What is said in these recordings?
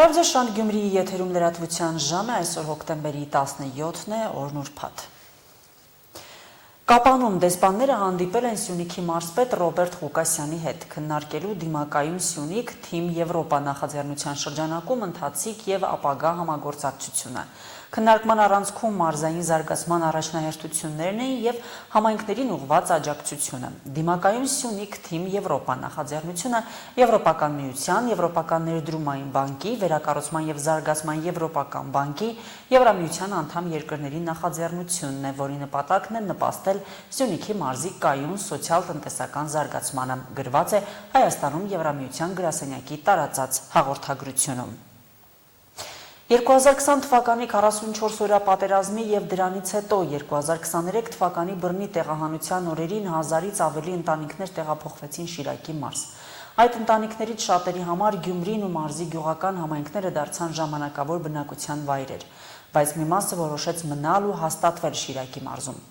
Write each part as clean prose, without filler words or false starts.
Բարև Շանթ Գյումրիի եթերում լրատվության ժամը, այսօր հոկտեմբերի 17-ն է, օրն ուրբաթ։ Կապանում դեսպանները հանդիպել են Սյունիքի մարզպետ Ռոբերտ Ղուկասյանի հետ, քննարկելու դիմակայուն Սյունիք Թիմ Եվրոպա նախաձեռնության շրջանակում ընթացիկ եւ ապագա համագործակցությունը։ Քննարկման առանցքում մարզային զարգացման առաջնահերթություններն էին եւ համայնքներին ուղղված աջակցությունը։ Դիմակայուն Սյունիք Թիմ Եվրոպա նախաձեռնությունը Եվրոպական միության, Եվրոպական ներդրումային բանկի, Վերակառուցման եւ զարգացման Եվրոպական բանկի, Եվրամիության անդամ երկրների նախաձեռնությունն է, որի նպատակն է նպաստել Սյունիքի մարզի կայուն սոցիալ-տնտեսական զարգացմանը, գրված է Հայաստանում Եվրամիության գրասենյակի տարածած հաղորդագրությունում։ 2020 թվականի 44-օրյա պատերազմի եւ դրանից հետո 2023 թվականի բռնի տեղահանության օրերին 1000-ից ավելի ընտանիքներ տեղափոխվեցին Շիրակի մարզ։ Այդ ընտանիքներից շատերի համար Գյումրին ու մարզի գյուղական համայնքները դարձան ժամանակավոր բնակության վայրեր, բայց մի մասը որոշեց մնալ ու հաստատվել Շիրակի մարզում։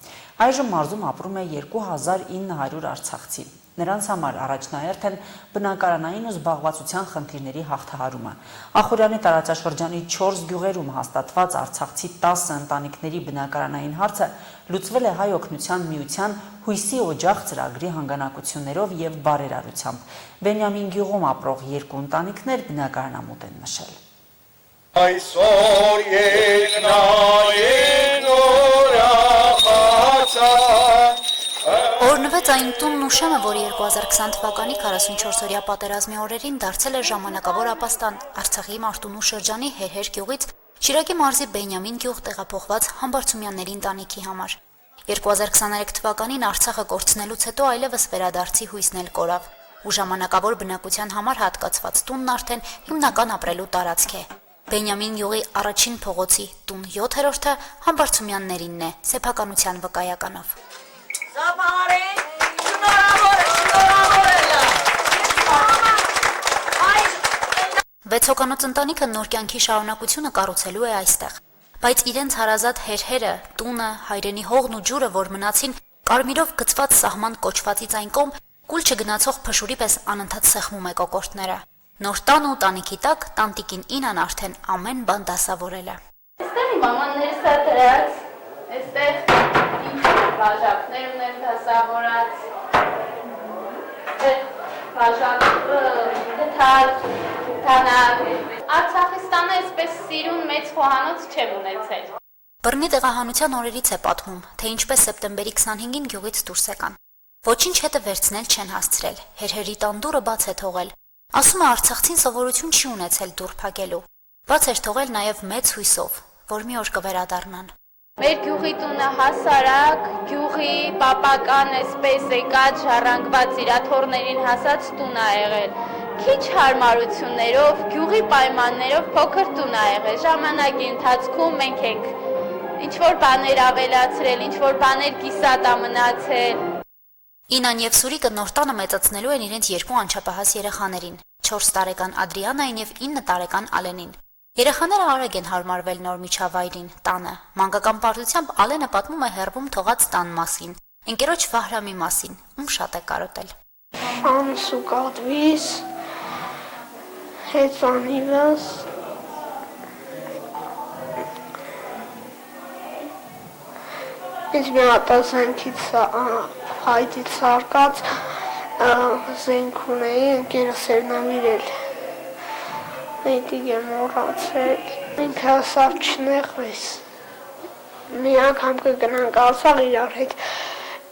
Այժմ մարզում ապրում է 2900 արցախցի։ Նրանց համար առաջնահերթ են բնակարանային ու զբաղվածության խնդիրների հաղթահարումը։ Ախուրյանի տարածաշրջանի 4 գյուղերում հաստատված արցախցի 10 ընտանիքների բնակարանային հարցը լուծվել է Հայ օգնության միության Հույսի օջախ ծրագրի հանգանակություններով եւ բարերարությամբ։ Բենյամին գյուղում ապրող 2 ընտանիքներ բնակարանամուտ են նշել։ Այսօր եկնային Օրնվեց այն տունն ու շեմը, որը 2020 թվականի 44-օրյա պատերազմի օրերին դարձել է ժամանակավոր ապաստան Արցախի Մարտունու շրջանի Հերհեր գյուղից Շիրակի մարզի Բենյամին գյուղ տեղափոխված Համբարձումյանների ընտանիքի համար։ 2023 թվականին Արցախը կորցնելուց հետո այլևս վերադարձի հույսն էլ կորավ, ու ժամանակավոր բնակության համար հատկացված տունն արդեն հիմնական ապրելու տարածք է։ Բենյամին գյուղի առաջին փողոցի տուն 7-րդը Համբարձումյաններինն է, սեփականության վկայականով։ Վեցոկանոց ընտանիքը նոր կյանքի շարունակությունը կառուցելու է այստեղ, բայց իրենց հարազատ հերհերը, տունը, հայրենի հողն ու ջուրը, որ մնացին կարմիրով գծված սահման կոչվածից այն կողմ, կուլ չգնացող փշուրի պես անընդհատ սեղմում է կոկորդները։ Նոր տան ու տանիքի տակ տանտիկին Ինան արդեն ամեն բան դասավորել է։ Այստեղ իմ մամաններս է դրած, այստեղ բաժակներ ունեմ դասավորած, Արցախիստանը այսպես սիրուն մեծ խոհանոց չեմ ունեցել։ Բռնի տեղահանության օրերից է պատմում, թե ինչպես սեպտեմբերի 25-ին գյուղից դուրս եկան։ Ոչինչ հետը վերցնել չեն հասցրել, հերհերի տան դուռը բաց է թողել։ Ասում է արցախցին սովորություն չի ունեցել դուռ փակելու։ Բաց էր թողել նաև մեծ հույսով, որ մի օր կվերադառնան։ Մեր գյուղի տունը հասարակ, գյուղի պապական այսպես եկած ժառանգված իրաթորներին հասած տուն ա եղել։ Քիչ հարմարություններով, գյուղի պայմաններով փոքր տուն ա եղել։ Ժամանակի ընթացքում մենք ենք ինչ-որ բաներ ավելացրել, ինչ-որ բաներ կիսատ ա մնացել։ Ինան եւ Սուրիկը նոր տանը մեծացնելու են իրենց 2 անչափահաս երեխաներին՝ 4 տարեկան Ադրիանային եւ 9 տարեկան Ալենին։ Երեխաները արագ են հարմարվել նոր միջավայրին, տանը։ Մանկական պարտությամբ Ալենը պատմում է հեռվում թողած տան մասին, ընկերոջ Վահրամի մասին, ում շատ է կարոտել։ Անսուկատվիս, հեծանիվս, ինձ մի հատազենքից հայտից սարկած զենք ունեի, ընկերս էր նավիրել։ Մետիկ եմ մոռացել, ինքը ասավ չնեղվես, մի անգամ կգնանք Արցախ իրար հետ,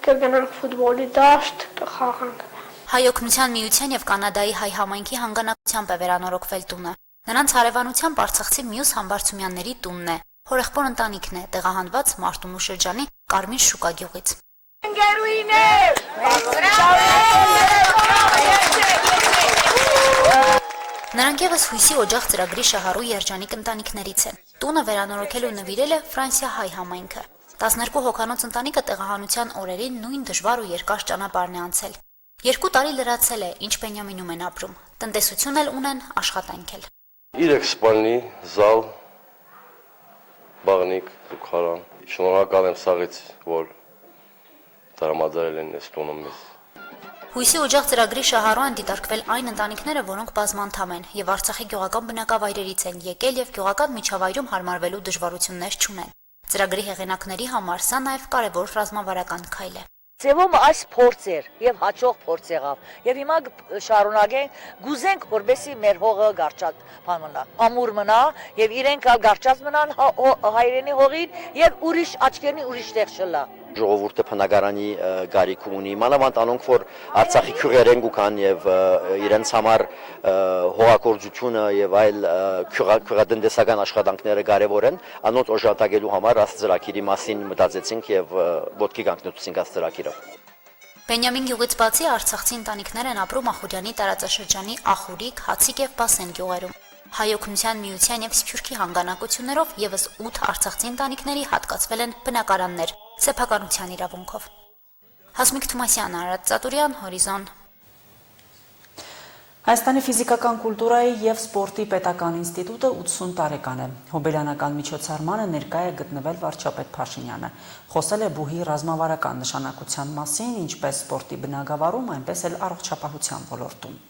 կգնանք ֆուտբոլի դաշտ, կխաղանք։ Հայ օգնության միության եւ Կանադայի հայ համայնքի հանգանակությամբ է վերանորոգվել տունը։ Նրանց հարևանությամբ Արցախցի մյուս Համբարձումյանների տունն է, հորեղբոր ընտանիքն է, տեղահանված Մարտունու շրջանի Կարմիր շուկա գյուղից։ Նրանք եւս Հույսի օջախ ծրագրի շահառու երջանիկ ընտանիքներից են։ Տունը վերանորոգել ու նվիրել է Ֆրանսիա հայ համայնքը։ 12 հոգանոց ընտանիքը տեղահանության օրերին նույն դժվար ու երկար ճանապարհն է անցել։ 2 տարի լրացել է, ինչ Բենյամինում են ապրում։ Տնտեսություն էլ ունեն, աշխատանք էլ։ 3 սպալնի, զալ, բաղնիկ, զուգարան։ Շնորհակալ եմ սաղից, որ տրամադրել են այս տունը մեզ։ Հույսի օջախ ծրագրի շահառու են դիտարկվել այն ընտանիքները, որոնք բազմանդամ են եւ Արցախի գյուղական բնակավայրերից են եկել եւ գյուղական միջավայրում հարմարվելու դժվարություններ չունեն։ Ծրագրի հեղինակների համար սա նաեւ կարեւոր ռազմավարական քայլ է։ Ձևում այս փորձ էր եւ հաջող փորձ եղավ եւ հիմա շարունակենք գուզենք որբեսի մեր հողը գարչած մնա ամուր մնա եւ իրենք գարչած մնան հայրենի հողին եւ ուրիշ աչքերնի ուրիշ տեղ չլա ժողովուրդը բնակարանի գարիք ունի մանավանդ անոնք որ Արցախի քյուղերեն գուքան եւ իրենց համար հողագործությունը եւ այլ քյուղատնտեսական աշխատանքները կարեւոր են անոնց օժանդակելու համար այս ծրագիրի մասին մտածեցինք եւ ոտքի կանգնեցինք այս ծրագիրը Բենյամին գյուղից բացի արցախցի ընտանիքներ են ապրում Ախուրյանի տարածաշրջանի Ախուրիկ, Հացիկ եւ Պասեն գյուղերում։ Հայօգնության միության եւ Սփյուռքի հանգանակություններով եւս 8 արցախցի ընտանիքների հատկացվել են բնակարաններ սեփականության իրավունքով։ Հասմիկ Թումասյան, Արարատ Ծատուրյան, Հորիզոն։ Հայաստանի ֆիզիկական կուլտուրայի և սպորտի պետական ինստիտուտը 80 տարեկան է։ Հոբելյանական միջոցառմանը ներկա է գտնվել վարչապետ Փաշինյանը։ Խոսել է բուհի ռազմավարական նշանակության մասին, ինչպես սպորտի բնագավառում, այնպես էլ առողջապահության ոլորտում։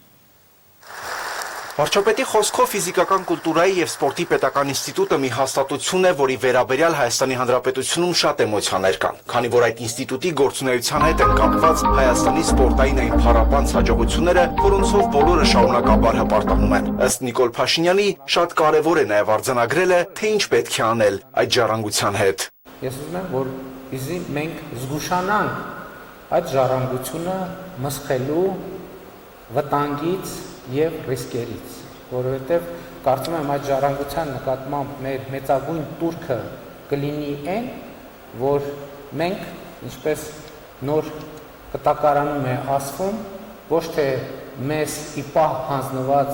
Վարչապետի խոսքով ֆիզիկական կուլտուրայի և սպորտի պետական ինստիտուտը մի հաստատություն է, որի վերաբերյալ Հայաստանի Հանրապետությունում շատ էմոցիաներ կան, քանի որ այդ ինստիտուտի գործունեության հետ են կապված Հայաստանի սպորտային այն փառապանծ հաջողությունները, որոնցով բոլորը շարունակաբար հպարտանում են։ Ըստ Նիկոլ Փաշինյանի, շատ կարևոր է նաև արձանագրելը, թե ինչ պետք է անել այդ ժառանգության հետ։ Ես ուզում եմ, որպեսզի մենք զգուշանանք այդ ժառանգությունը մսխելու վտանգից եւ ռիսկերից, որովհետեւ կարծում եմ այդ ժառանգության նկատմամբ մեր մեծագույն տուրքը կլինի այն, որ մենք, ինչպես նոր կտակարանում է ասվում, ոչ թե մեզ ի պահ հանձնված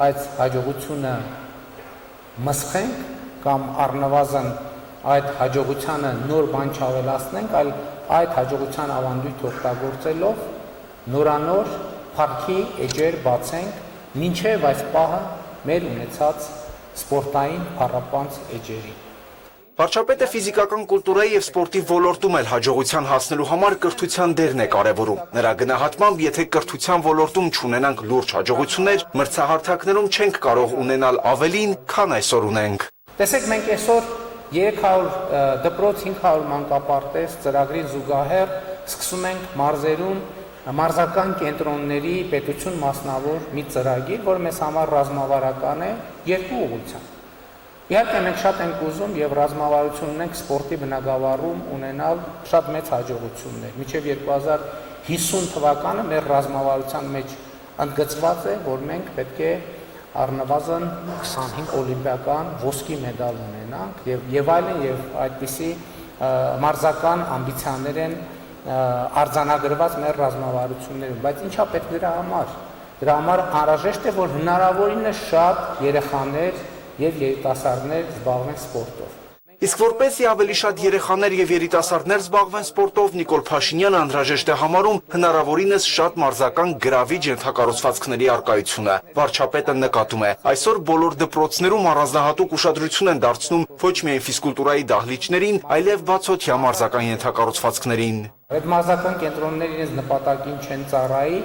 այդ հաջողությունը մսխենք կամ առնվազն այդ հաջողությանը նոր բան չավելացնենք, այլ այդ հաջողության ավանդույթ օգտագործելով նորանոր փառքի էջեր բացենք, մինչև այս պահը մեր ունեցած սպորտային փառապանծ էջերի։ Վարչապետը ֆիզիկական կուլտուրայի և սպորտի ոլորտում էլ հաջողության հասնելու համար կրթության դերն է կարևորում։ Նրա գնահատմամբ, եթե կրթության ոլորտում չունենանք լուրջ հաջողություններ, մրցահարթակներում չենք կարող ունենալ ավելին, քան այսօր ունենք։ Տեսեք, մենք այսօր 300 դպրոց 500 մանկապարտեզ ծրագրին զուգահեռ սկսում ենք մարզերում մարզական կենտրոնների պետություն մասնավոր մի ծրագիր, որ մեզ համար ռազմավարական է երկու ուղղությամբ։ Իհարկե մենք շատ ենք ուզում եւ ռազմավարություն ունենք սպորտի բնագավառում ունենալ շատ մեծ հաջողություններ։ Մինչեւ 2050 թվականը մեր ռազմավարության մեջ ընդգծված է, որ մենք պետք է առնվազն 25 օլիմպիական ոսկի մեդալ ունենանք եւ այլն եւ այդպիսի մարզական ամբիցիաներ են արձանագրված մեր ռազմավարություններում, բայց ինչա պետք դրա համար։ Դրա համար անհրաժեշտ է, որ հնարավորինս շատ երեխաներ եւ երիտասարդներ զբաղվեն սպորտով։ Իսկ որպեսզի ավելի շատ երեխաներ եւ երիտասարդներ զբաղվեն սպորտով, Նիկոլ Փաշինյանը անհրաժեշտ է համարում հնարավորինս շատ մարզական գրավիչ ենթակառուցվածքների առկայությունը։ Վարչապետը նկատում է, այսօր բոլոր դպրոցներում առանձնահատուկ ուշադրություն են դարձնում ոչ միայն ֆիզկուլտուրայի դահլիճներին, այլև բացօթյա մարզական ենթակառուցվածքներին։ Այդ մարզական կենտրոնները իրենց նպատակին չեն ծառայի,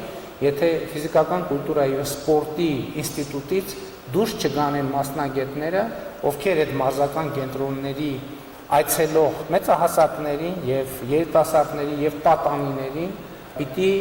եթե ֆիզիկական կուլտուրայի եւ սպորտի ինստիտուտից դուրս չգանեն մասնագետները, ովքեր այդ մարզական կենտրոնների այցելող մեծահասակներին եւ երիտասարդներին եւ պատանիներին պիտի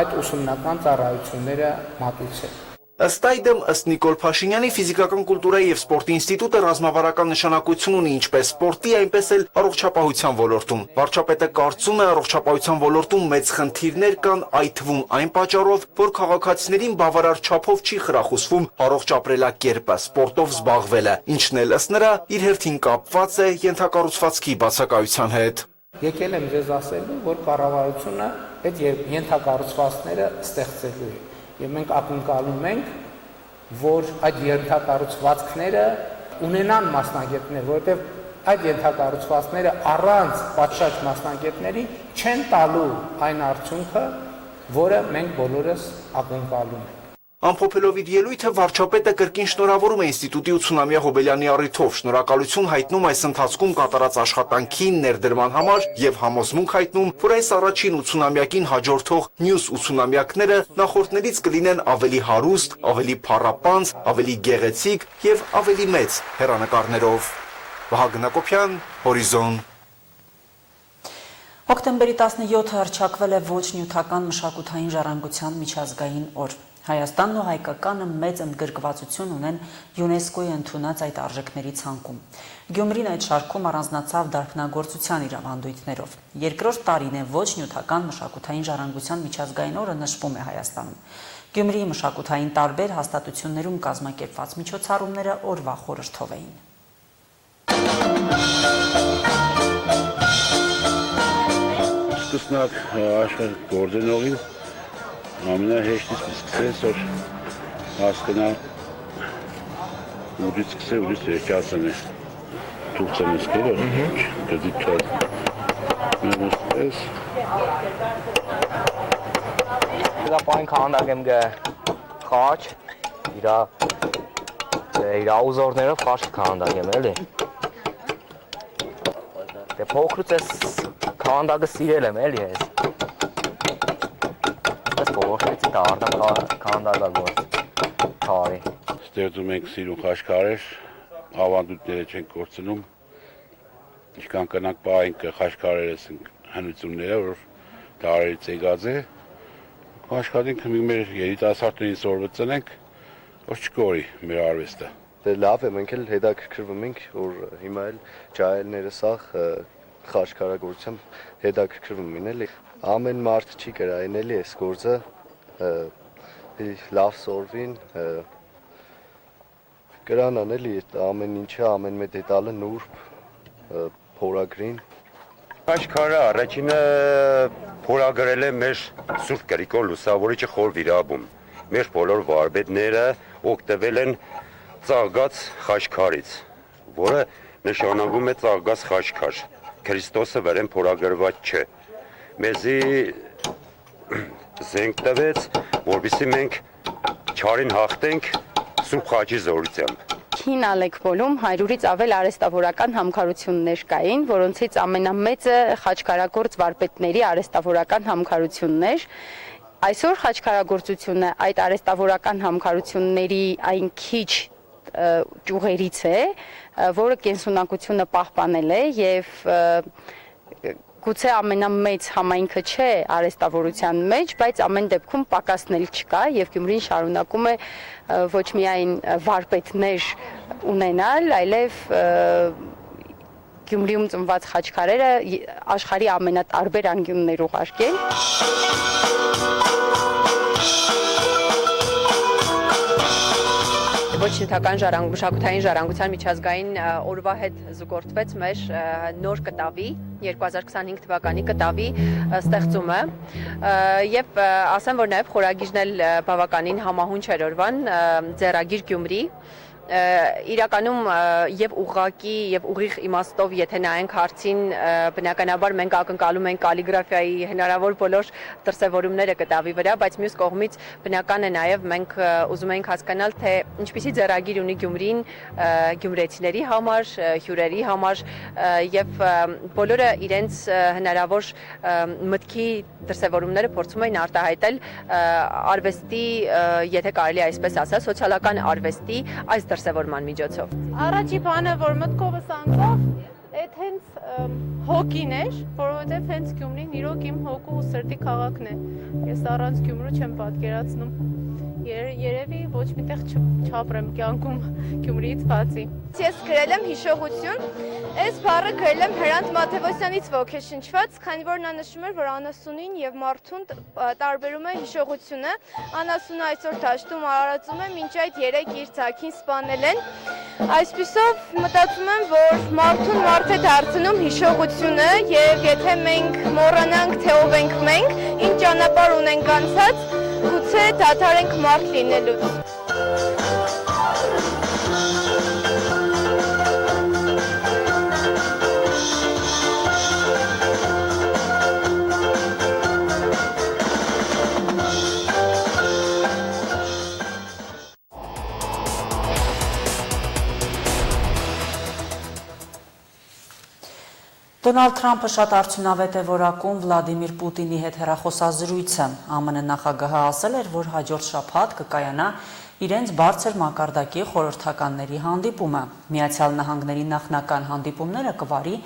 այդ ուսումնական ծառայությունները մատուցեն։ Ըստ այդմ, ըստ Նիկոլ Փաշինյանի, ֆիզիկական կուլտուրայի և սպորտի ինստիտուտը ռազմավարական նշանակություն ունի ինչպես սպորտի, այնպես էլ առողջապահության ոլորտում։ Վարչապետը կարծում է, առողջապահության ոլորտում մեծ խնդիրներ կան, այդ թվում այն պատճառով, որ քաղաքացիներին բավարար չափով չի խրախուսվում առողջ ապրելակերպը, սպորտով զբաղվելը, ինչն էլ ըստ նրա իր հերթին կապված է ենթակառուցվածքի բացակայության հետ։ Եկել եմ ձեզ ասելու, որ կառավարությունը այդ ենթակառուցվածքները ստեղծելու է։ Եվ մենք ակնկալում ենք, որ այդ ենթակառուցվածքները ունենան մասնագետներ, որովհետև այդ ենթակառուցվածքները առանց պատշաճ մասնագետների չեն տալու այն արդյունքը, որը մենք բոլորս ակնկալում ենք։ Ամփոփելով իր ելույթը վարչապետը կրկին շնորհավորում է ինստիտուտի 80-ամյա հոբելյանի առիթով, շնորհակալություն հայտնում այս ընթացքում կատարած աշխատանքի ներդրման համար եւ համոզմունք հայտնում, որ այս առաջին 80-ամյակին հաջորդող մյուս 80-ամյակները նախորդներից կլինեն ավելի հարուստ, ավելի փառապանծ, ավելի գեղեցիկ եւ ավելի մեծ հեռանկարներով։ Վահագն Հակոբյան, Հորիզոն։ Հոկտեմբերի 17-ը հռչակվել է ոչ նյութական մշակութային ժառանգության միջազգային օր։ Հայաստանն ու հայկականը մեծ ընդգրկվածություն ունեն ՅՈՒՆԵՍԿՕ-ի ընդունած այդ արժեքների ցանկում։ Գյումրին այդ շարքում առանձնացավ դարբնագործության իրավանդույթներով։ Երկրորդ տարին է ոչ նյութական մշակութային ժառանգության միջազգային օրը նշվում է Հայաստանում։ Գյումրիի մշակութային տարբեր հաստատություններում կազմակերպված միջոցառումները օրվա խորհրդով էին։ Սկսնակ աշխարհ գործենողին ամենահեշտից սկսես, որ հասկնա ուրից սկսե, ուրից երջասն է թուղցեն սկել, որ գզիտ չար մենը սկսես։ Դա պայն կանդակ եմ գը խաչ, իրա ուզորներով խաչ կանդակ եմ էլի։ Դե փոքրուց ես կանդակը սիրել եմ էլի ես։ Փոխեցի դառնամ կանդակագործ քարի։ Ստեղծում ենք սիրուն խաչքարեր, ավանդույթները չենք կորցնում։ Ինչքան կնանք պահենք խաչքարերս հնությունները, որ դարերից եկած է։ Աշխատենք մեր երիտասարդներին սորվեցնենք, որ չկորի մեր արվեստը։ Դե լավ է, մենք էլ հետաքրքրվում ենք, որ հիմա էլ ջահելները սաղ խաչքարագործությամբ հետաքրքրվում են էլի։ Ամեն մարդ չի կրային էլի այս գործը, լավ սորվին, կրանան էլի ամեն ինչը, ամեն մետ հետալը նուրբ, փորագրին։ Խաչքարը առաջինը փորագրել է մեր Սուրբ Գրիգոր Լուսավորիչը խոր վիրաբում։ Մեր բոլոր վարպետները օգտվել են ծաղկած խաչքարից, որը նշանակում է ծաղկած խաչքար։ Քրիստոսը վրեն փորագրված չէ։ Մեզի զենք տվեց, որպեսզի մենք չարին հաղթենք Սուրբ խաչի զորությամբ։ Հին Ալեկպոլում 100-ից ավել արհեստավորական համքարություններ կային, որոնցից ամենամեծը խաչքարագործ վարպետների արհեստավորական համքարությունն էր։ Այսօր խաչքարագործությունը այդ արհեստավորական համքարությունների այն քիչ ճյուղերից է, որը կենսունակությունը պահպանել է եւ գուցե ամենամեծ համայնքը չէ արհեստավորության մեջ, բայց ամեն դեպքում պակասնել չկա եւ Գյումրին շարունակում է ոչ միայն վարպետներ ունենալ, այլև Գյումրիում ծնված խաչքարերը աշխարհի ամենատարբեր անկյուններ ուղարկել։ Ոչ նյութական մշակութային ժառանգության միջազգային օրվա հետ զուգորդվեց մեր նոր կտավի 2025 թվականի կտավի ստեղծումը եւ ասեմ, որ նաեւ խորագիրն էլ բավականին համահունչ էր օրվան ձեռագիր Գյումրի իրականում եւ ուղղակի եւ ուղիղ իմաստով եթե նայենք հարցին բնականաբար մենք ակնկալում ենք կալիգրաֆիայի հնարավոր բոլոր դրսևորումները կտավի վրա, բայց մյուս կողմից բնական է նաեւ մենք ուզում ենք հասկանալ թե ինչպիսի ձեռագիր ունի Գյումրին գյումրեցիների համար, հյուրերի համար եւ բոլորը իրենց հնարավոր մտքի դրսևորումները փորձում են արտահայտել արվեստի, եթե կարելի այսպես ասած, սոցիալական արվեստի այս դրսևորման միջոցով։ Առաջի բանը, որ մտքովս անցավ, այդ հենց հոգին էր, որովհետև հենց Գյումրին իրոք իմ հոգու ու սրտի քաղաքն է։ Ես առանց Գյումրու չեմ պատկերացնում։ Երևի ոչ միտեղ չապրեմ կյանքում Գյումրիից բացի։ Ես գրել եմ հիշողություն, այս բառը գրել եմ Հրանտ Մաթևոսյանից ոգեշնչված, քանի որ նա նշում էր, որ անասունին եւ մարդուն տարբերում է հիշողությունը, անասունը այսօր դաշտում արարածում է, մինչ այդ 3 իր ցակին սպանել են։ Այսպիսով մտածում եմ, որ մարդուն մարդ է դարձնում հիշողությունը եւ եթե մենք մոռանանք, թե ով ենք մենք, ինչ ճանապարհ ունենք անցած, գուցե դադարենք մարդ լինելուց։ Դոնալդ Թրամփը շատ արդյունավետ է որակում Վլադիմիր Պուտինի հետ հեռախոսազրույցը։ ԱՄՆ նախագահը ասել էր, որ հաջորդ շաբաթ կկայանա իրենց բարձր մակարդակի խորհրդականների հանդիպումը։ Միացյալ Նահանգների նախնական հանդիպումները կվարի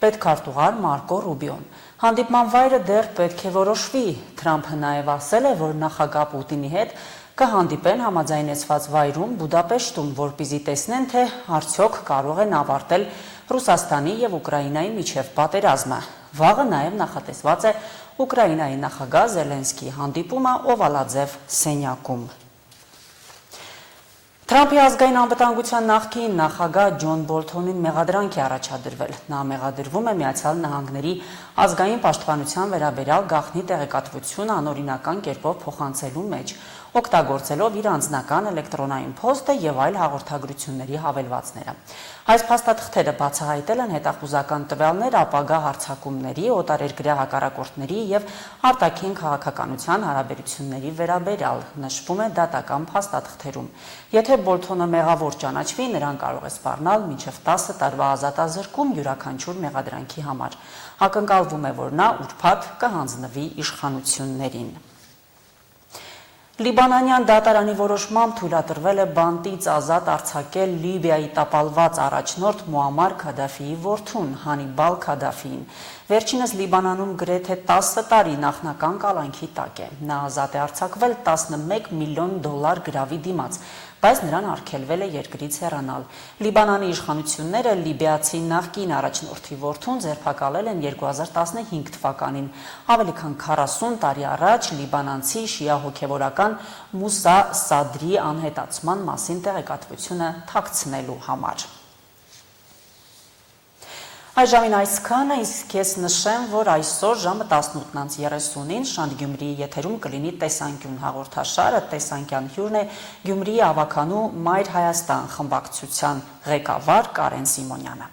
պետքարտուղար Մարկո Ռուբիոն։ Հանդիպման վայրը դեռ պետք է որոշվի։ Թրամփը նաև ասել է, որ նախագահ Պուտինի հետ կհանդիպեն համաձայնեցված վայրում Բուդապեշտում, որպեսզի տեսնեն, թե արդյոք կարող են ավարտել Ռուսաստանի և Ուկրաինայի միջև պատերազմը։ Վաղը նաև նախատեսված է Ուկրաինայի նախագահ Զելենսկիի հանդիպումը Օվալաձև սենյակում։ Թրամփի ազգային անվտանգության նախկին նախագահ Ջոն Բոլթոնին մեղադրանք է առաջադրվել։ Նա մեղադրվում է Միացյալ Նահանգների ազգային պաշտպանության վերաբերյալ գաղտնի տեղեկատվություն անօրինական կերպով փոխանցելու մեջ, օգտագործելով իր անձնական էլեկտրոնային փոստը և այլ հաղորդագրությունների հավելվածները։ Այս փաստաթղթերը բացահայտել են հետախուզական տվյալներ ապագա հարձակումների, օտարերկրյա հակառակորդների և արտաքին քաղաքականության հարաբերությունների վերաբերյալ, նշվում է դատական փաստաթղթերում։ Եթե Բոլթոնը մեղավոր ճանաչվի, նրան կարող է սպառնալ մինչև 10 տարվա ազատազրկում յուրաքանչյուր մեղադրանքի համար։ Ակնկալվում է, որ նա ուրբաթ կհանձնվի իշխանություններին։ Լիբանանյան դատարանի որոշմամբ թույլատրվել է բանտից ազատ արձակել Լիբիայի տապալված առաջնորդ Մուամար Քադաֆիի որդուն Հանիբալ Քադաֆիին։ Վերջինս Լիբանանում գրեթե 10 տարի նախնական կալանքի տակ է։ Նա ազատ է արձակվել $11 միլիոն գրավի դիմաց, բայց նրան արգելվել է երկրից հեռանալ։ Լիբանանի իշխանությունները լիբիացի նախկին առաջնորդի որդուն ձերբակալել են 2015 թվականին, ավելի քան 40 տարի առաջ լիբանանցի շիա հոգևորական Մուսա Սադրի անհետացման մասին տեղեկատվությունը թաքցնելու համար։ Այժմին այսքանը, իսկ ես նշեմ, որ այսօր ժամը 18:30-ին Շանթ Գյումրիի եթերում կլինի տեսանկյուն հաղորդաշարը, տեսանկյան հյուրն է Գյումրիի ավականու Մայր Հայաստան խմբակցության ղեկավար Կարեն Սիմոնյանը։